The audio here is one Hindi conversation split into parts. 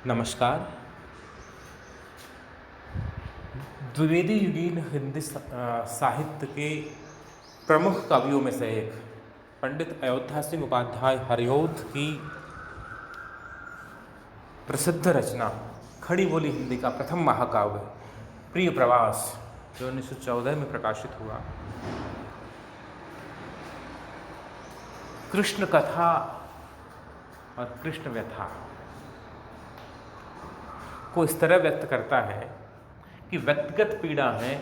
नमस्कार। द्विवेदी युगीन हिंदी साहित्य के प्रमुख कवियों में से एक पंडित अयोध्या सिंह उपाध्याय हरिऔध की प्रसिद्ध रचना खड़ी बोली हिंदी का प्रथम महाकाव्य प्रिय प्रवास जो 1914 में प्रकाशित हुआ, कृष्ण कथा और कृष्ण व्यथा को इस तरह व्यक्त करता है कि व्यक्तिगत पीड़ा है,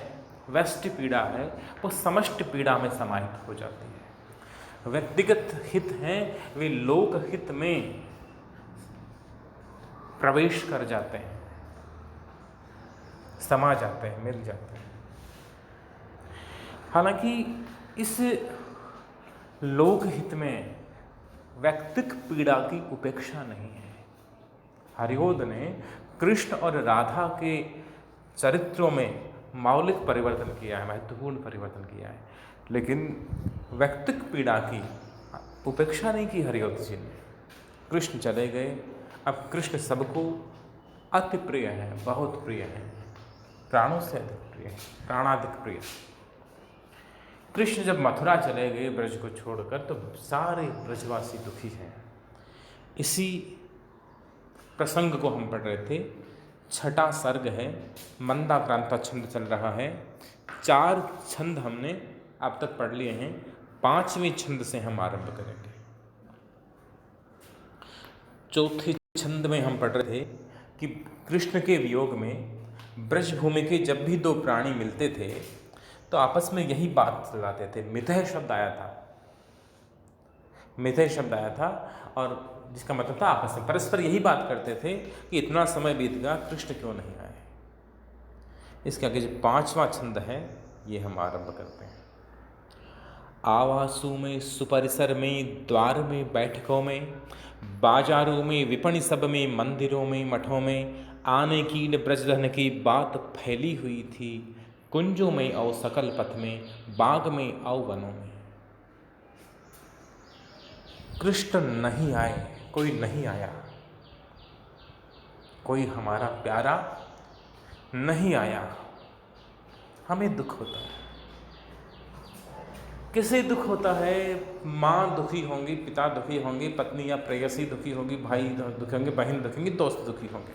व्यष्टि पीड़ा है, वो समष्टि पीड़ा में समाहित हो जाती है। व्यक्तिगत हित हैं वे लोक हित में प्रवेश कर जाते हैं, समा जाते हैं, मिल जाते हैं। हालांकि इस लोक हित में व्यक्तिक पीड़ा की उपेक्षा नहीं है। हरिऔध ने कृष्ण और राधा के चरित्रों में मौलिक परिवर्तन किया है, महत्वपूर्ण परिवर्तन किया है, लेकिन व्यक्तिक पीड़ा की उपेक्षा नहीं की हरिऔध जी ने। कृष्ण चले गए, अब कृष्ण सबको अति प्रिय है, बहुत प्रिय है, प्राणों से अधिक प्रिय है, प्राणाधिक प्रिय। कृष्ण जब मथुरा चले गए ब्रज को छोड़कर, तो सारे ब्रजवासी दुखी हैं। इसी प्रसंग को हम पढ़ रहे थे। छठा सर्ग है, मंदाक्रांता छंद चल रहा है। 4 छंद हमने अब तक पढ़ लिए हैं, 5वें छंद से हम आरंभ करेंगे। चौथे छंद में हम पढ़ रहे थे कि कृष्ण के वियोग में ब्रजभूमि के जब भी 2 प्राणी मिलते थे तो आपस में यही बात चलाते थे। मिथय शब्द आया था, मिथय शब्द आया था, और जिसका मतलब था आपस में परस्पर यही बात करते थे कि इतना समय बीत गया, कृष्ण क्यों नहीं आए। इसके आगे जो 5वां छंद है ये हम आरंभ करते हैं। आवासों में, सुपरिसर में, द्वार में, बैठकों में, बाजारों में, विपणि सब में, मंदिरों में, मठों में आने की न ब्रजधन की बात फैली हुई थी। कुंजों में और सकल पथ में, बाग में और वनों में। कृष्ण नहीं आए, कोई नहीं आया, कोई हमारा प्यारा नहीं आया, हमें दुख होता है। किसे दुख होता है? माँ दुखी होंगी, पिता दुखी होंगे, पत्नी या प्रेयसी दुखी होगी, भाई दुखी होंगे, बहन दुखी होंगी, दोस्त दुखी होंगे।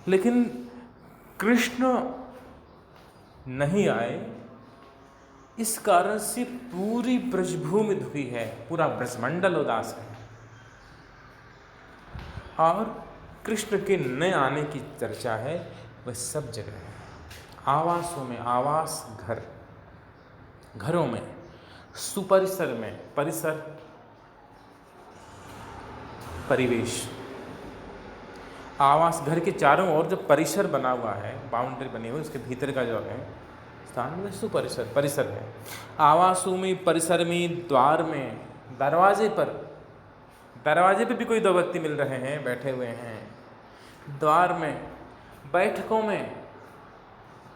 लेकिन कृष्ण नहीं आए, इस कारण से पूरी ब्रजभूमि दुखी है, पूरा ब्रजमंडल उदास है। और कृष्ण के न आने की चर्चा है वह सब जगह है। आवासों में, आवास घर, घरों में, सुपरिसर में, परिसर परिवेश, आवास घर के चारों ओर जो परिसर बना हुआ है, बाउंड्री बनी हुई, उसके भीतर का जो है स्थान में सुपरिसर परिसर है। आवासों में, परिसर में, द्वार में, दरवाजे पर भी कोई 2 व्यक्ति मिल रहे हैं, बैठे हुए हैं। द्वार में, बैठकों में,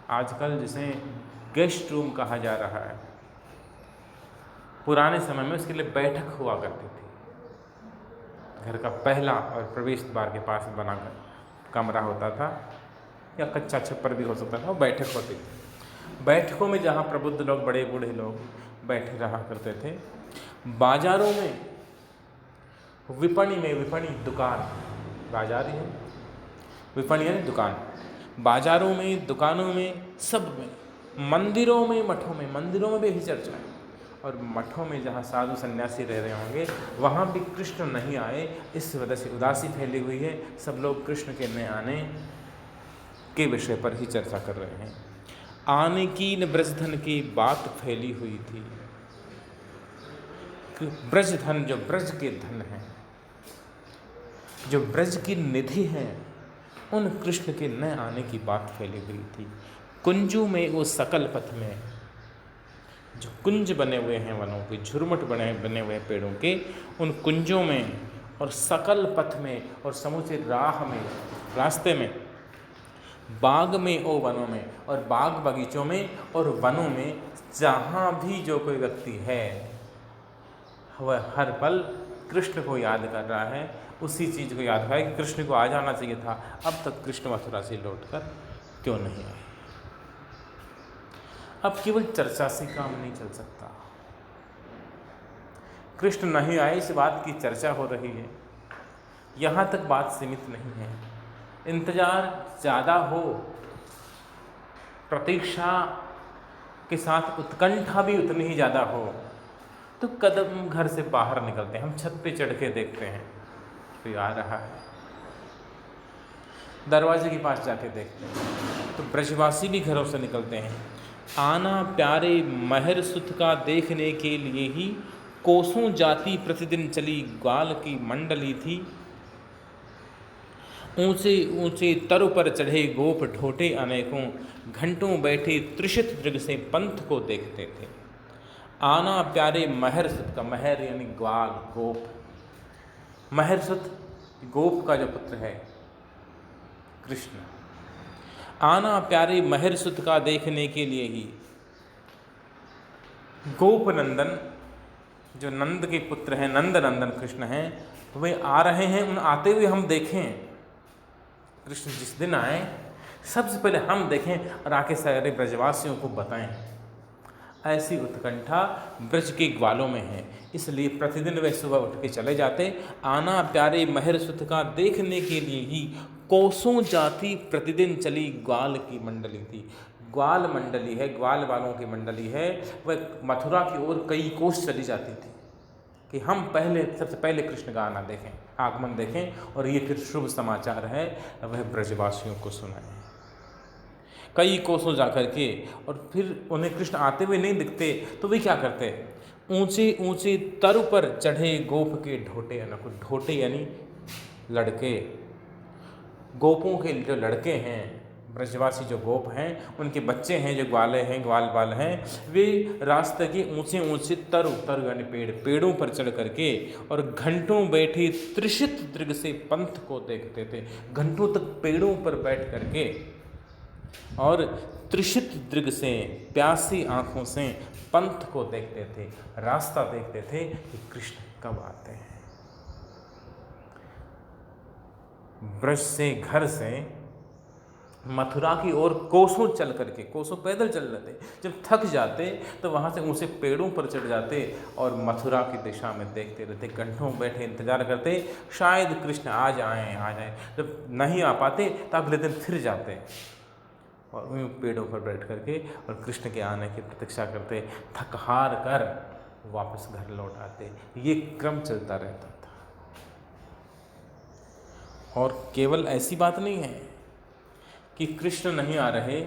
आजकल जिसे गेस्ट रूम कहा जा रहा है, पुराने समय में उसके लिए बैठक हुआ करती थी। घर का पहला और प्रवेश द्वार के पास बना कमरा होता था, या कच्चा छप्पर भी हो सकता था, वो बैठक होती थी। बैठकों में जहाँ प्रबुद्ध लोग, बड़े बूढ़े लोग बैठे रहा करते थे। बाजारों में, विपणि में, विपणि दुकान, बाजार ही है, विपणि यानी दुकान, बाजारों में, दुकानों में, सब में, मंदिरों में, मठों में, मंदिरों में भी यही चर्चा है। और मठों में जहाँ साधु सन्यासी रह रहे होंगे, वहाँ भी कृष्ण नहीं आए, इस वजह से उदासी फैली हुई है। सब लोग कृष्ण के न आने के विषय पर ही चर्चा कर रहे हैं। आने की न ब्रजधन की बात फैली हुई थी। ब्रजधन, जो ब्रज के धन हैं, जो ब्रज की निधि हैं, उन कृष्ण के न आने की बात फैली हुई थी। कुंजों में, वो सकल पथ में, जो कुंज बने हुए हैं वनों के, झुरमुट बने हुए पेड़ों के, उन कुंजों में और सकल पथ में और समूचे राह में, रास्ते में, बाग में और वनों में, और बाग बगीचों में और वनों में, जहाँ भी जो कोई व्यक्ति है वह हर पल कृष्ण को याद कर रहा है उसी चीज़ को याद हुआ कि कृष्ण को आ जाना चाहिए था, अब तक कृष्ण मथुरा से लौटकर क्यों नहीं आए। अब केवल चर्चा से काम नहीं चल सकता। कृष्ण नहीं आए इस बात की चर्चा हो रही है, यहाँ तक बात सीमित नहीं है। इंतजार ज़्यादा हो, प्रतीक्षा के साथ उत्कंठा भी उतनी ही ज़्यादा हो, तो कदम घर से बाहर निकलते हैं, हम छत पे चढ़ के देखते हैं कोई आ रहा है, दरवाजे के पास जाके देखते हैं, तो ब्रजवासी भी घरों से निकलते हैं। आना प्यारे महर सुत का देखने के लिए ही कोसों जाती प्रतिदिन चली ग्वाल की मंडली थी। ऊंचे ऊंचे तरु पर चढ़े गोप ढोटे अनेकों, घंटों बैठे त्रिषित दृग से पंथ को देखते थे। आना प्यारे महर सुत का, महर यानी ग्वाल, गोप, महर सुत गोप का जो पुत्र है कृष्ण। आना प्यारे महर सुत का देखने के लिए ही, गोप नंदन जो नंद के पुत्र हैं, नंद नंदन कृष्ण हैं, वे आ रहे हैं, उन आते हुए हम देखें। कृष्ण जिस दिन आए सबसे पहले हम देखें और आके सारे ब्रजवासियों को बताएं। ऐसी उत्कंठा ब्रज के ग्वालों में है, इसलिए प्रतिदिन वे सुबह उठ के चले जाते। आना प्यारे महर सुत का देखने के लिए ही कोसों जाती प्रतिदिन चली ग्वाल की मंडली थी। ग्वाल मंडली है, ग्वाल वालों की मंडली है, वह मथुरा की ओर कई कोस चली जाती थी कि हम पहले, सबसे पहले कृष्ण का आना देखें, आगमन देखें, और ये फिर शुभ समाचार है वह ब्रजवासियों को सुनाएं। कई कोसों जा कर के, और फिर उन्हें कृष्ण आते हुए नहीं दिखते तो वे क्या करते, ऊंचे ऊंचे तरु पर चढ़े गोप के ढोटे अनेकों। ढोटे यानी लड़के, गोपों के जो लड़के हैं, ब्रजवासी जो गोप हैं, उनके बच्चे हैं जो ग्वाले हैं, ग्वाल बाल हैं, वे रास्ते के ऊंचे ऊंचे तरु यानी पेड़ों पर चढ़ करके और घंटों बैठे त्रिषित दृग से पंथ को देखते थे। घंटों तक पेड़ों पर बैठ करके और त्रिषित दृग से, प्यासी आंखों से पंथ को देखते थे, रास्ता देखते थे कि कृष्ण कब आते हैं। ब्रज से, घर से मथुरा की ओर कोसों चल करके, कोसों पैदल चल रहे थे, जब थक जाते तो वहाँ से ऊँचे पेड़ों पर चढ़ जाते और मथुरा की दिशा में देखते रहते, घंटों बैठे इंतजार करते शायद कृष्ण आ जाएं। जब नहीं आ पाते तो अगले दिन फिर जाते और उन पेड़ों पर बैठ करके और कृष्ण के आने की प्रतीक्षा करते, थक हार कर वापस घर लौट आते। ये क्रम चलता रहता था। और केवल ऐसी बात नहीं है कि कृष्ण नहीं आ रहे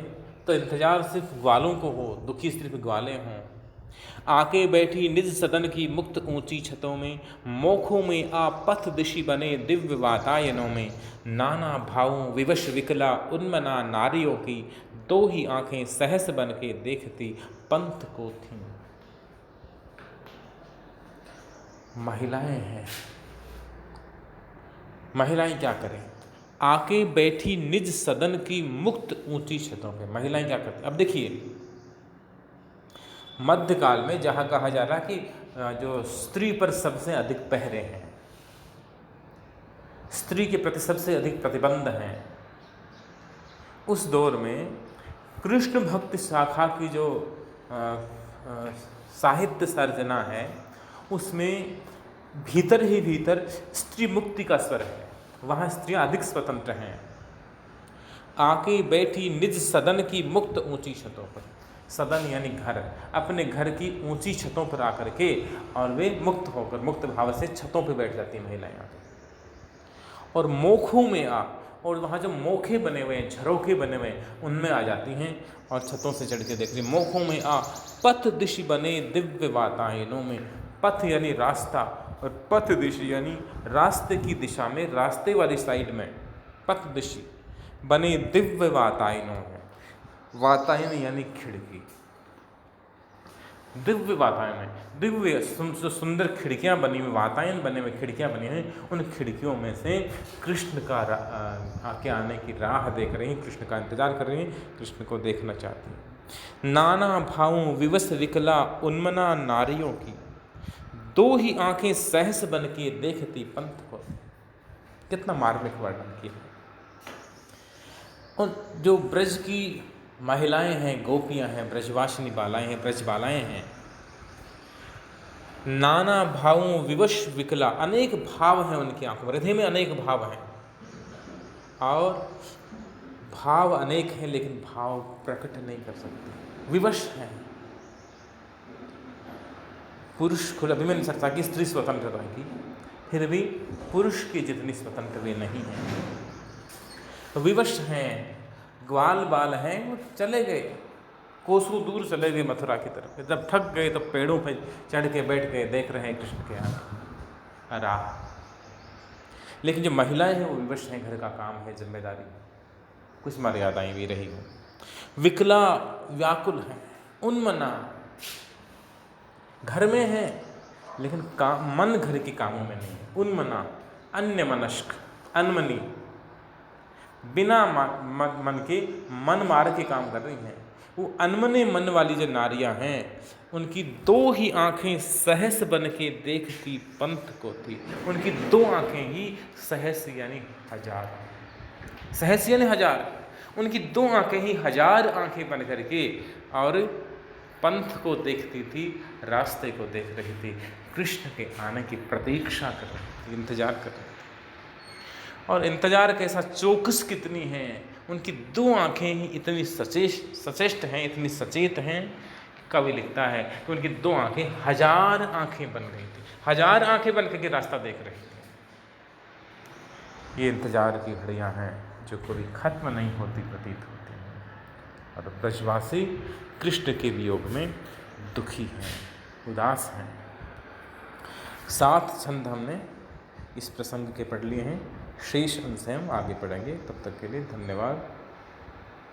तो इंतजार सिर्फ ग्वालों को हो, दुखी सिर्फ ग्वाले हों। आके बैठी निज सदन की मुक्त ऊंची छतों में, मोखों में आ पथ दिशि बने दिव्य वातायनों में, नाना भावों विवश विकला उन्मना नारियों की, दो ही आंखें सहस बन के देखती पंथ को थीं। महिलाएं हैं, महिलाएं क्या करें, आके बैठी निज सदन की मुक्त ऊंची छतों पे। महिलाएं क्या करती, अब देखिए मध्यकाल में जहाँ कहा जा रहा है कि जो स्त्री पर सबसे अधिक पहरे हैं, स्त्री के प्रति सबसे अधिक प्रतिबंध हैं, उस दौर में कृष्ण भक्ति शाखा की जो साहित्य सर्जना है उसमें भीतर ही भीतर स्त्री मुक्ति का स्वर है, वहाँ स्त्रियाँ अधिक स्वतंत्र हैं। आके बैठी निज सदन की मुक्त ऊंची छतों पर, सदन यानी घर, अपने घर की ऊंची छतों पर आकर के और वे मुक्त होकर, मुक्त भाव से छतों पर बैठ जाती महिलाएं आकर, और मोखों में आ, और वहाँ जो मोखे बने हुए हैं, झरोखे बने हुए हैं, उनमें आ जाती हैं और छतों से चढ़ के देख रही। मोखों में आ पथ दिशि बने दिव्य वातायनों में, पथ यानी रास्ता और पथ दिशि यानी रास्ते की दिशा में, रास्ते वाली साइड में पथ दिशि बने दिव्य वातायनों में। वातायन यानी खिड़की, दिव्य वातायन है, दिव्य जो सुंदर खिड़कियां बनी हुई, वातायन बने हुए खिड़कियां बनी हैं, उन खिड़कियों में से कृष्ण का आके आने की राह देख रही हैं, कृष्ण का इंतजार कर रही हैं, कृष्ण को देखना चाहती हैं। नाना भावों विवश विकला उन्मना नारियों की, दो ही आंखें सहस बन के देखती पंथ को। कितना मार्मिक वर्णन किया है। और जो ब्रज की महिलाएं हैं, गोपियां हैं, ब्रजवासिनी बालाएं हैं, ब्रजबालाएं हैं, नाना भावों विवश विकला, अनेक भाव हैं उनकी आंखों में, हृदय में अनेक भाव हैं, और भाव अनेक हैं लेकिन भाव प्रकट नहीं कर सकते, विवश हैं। पुरुष खुद अभी मैं नहीं सकता कि स्त्री स्वतंत्र रहेगी, फिर भी पुरुष की जितनी स्वतंत्र वे नहीं हैं, विवश हैं, ग्वाल बाल हैं, वो चले गए, कोसों दूर चले गए मथुरा की तरफ। जब थक गए तो पेड़ों पर चढ़ के बैठ गए, देख रहे हैं कृष्ण के आगे राह। लेकिन जो महिलाएं हैं वो विवश हैं, घर का काम है, जिम्मेदारी, कुछ मर्यादाएं भी रही हो, विकला व्याकुल है, उन्मना, घर में है लेकिन मन घर के कामों में नहीं है, उन्मना, अन्य मनस्क, अनमनी, बिना मन के मन मार के काम कर रही हैं। वो अनमने मन वाली जो नारियां हैं, उनकी दो ही आंखें सहस बन के देखती पंथ को थी। उनकी दो आंखें ही सहस यानी हजार, सहस यानी हजार, उनकी दो आंखें ही हजार आंखें बन करके और पंथ को देखती थी, रास्ते को देख रही थी, कृष्ण के आने की प्रतीक्षा कर रही थी, इंतजार कर रही थी। और इंतजार कैसा, चौकस कितनी हैं, उनकी दो आंखें ही इतनी सचेष्ट हैं, इतनी सचेत हैं। कवि लिखता है कि उनकी दो आंखें हजार आंखें बन गई थी, हजार आंखें बन करके रास्ता देख रही थी। ये इंतजार की घड़ियां हैं जो कभी खत्म नहीं होती प्रतीत होती हैं। और ब्रजवासी कृष्ण के वियोग में दुखी हैं, उदास हैं। 7 छंद हमने इस प्रसंग के पढ़ लिए हैं, शेष अंश हम आगे पढ़ेंगे। तब तक के लिए धन्यवाद।